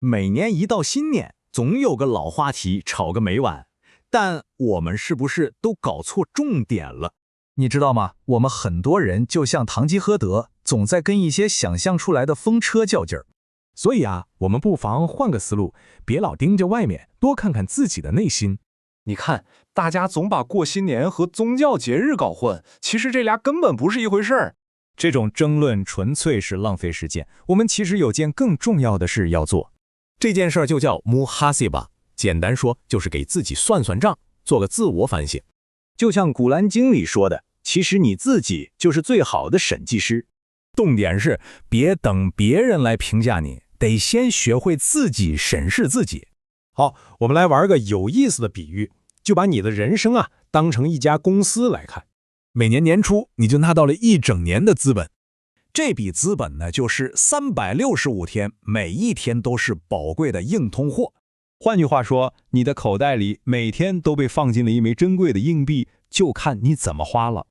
每年一到新年，总有个老话题吵个没完。但我们是不是都搞错重点了？你知道吗？我们很多人就像堂吉诃德，总在跟一些想象出来的风车较劲儿。所以啊，我们不妨换个思路，别老盯着外面，多看看自己的内心。你看，大家总把过新年和宗教节日搞混，其实这俩根本不是一回事儿。这种争论纯粹是浪费时间，我们其实有件更重要的事要做。这件事就叫 muhasibah， 简单说就是给自己算算账，做个自我反省。就像《古兰经》里说的，其实你自己就是最好的审计师。重点是别等别人来评价你，得先学会自己审视自己。好，我们来玩个有意思的比喻，就把你的人生啊当成一家公司来看。每年年初你就拿到了一整年的资本，这笔资本呢，就是365天，每一天都是宝贵的硬通货。换句话说，你的口袋里每天都被放进了一枚珍贵的硬币，就看你怎么花了。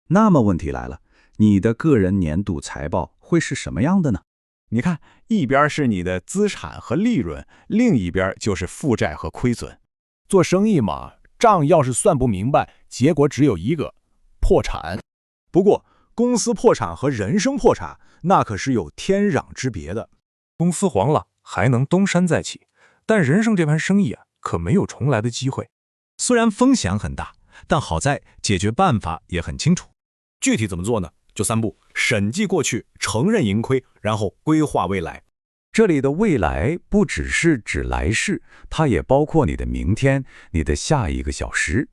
那么问题来了，你的个人年度财报会是什么样的呢？你看，一边是你的资产和利润，另一边就是负债和亏损。做生意嘛，账要是算不明白，结果只有一个：破产。不过，公司破产和人生破产，那可是有天壤之别的。公司黄了，还能东山再起，但人生这盘生意啊，可没有重来的机会。虽然风险很大，但好在解决办法也很清楚。具体怎么做呢？就3步：审计过去，承认盈亏，然后规划未来。这里的未来不只是指来世，它也包括你的明天，你的下一个小时。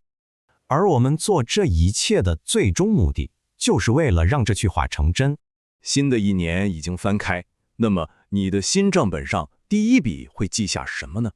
而我们做这一切的最终目的，就是为了让这句话成真。新的一年已经翻开，那么你的新账本上第一笔会记下什么呢？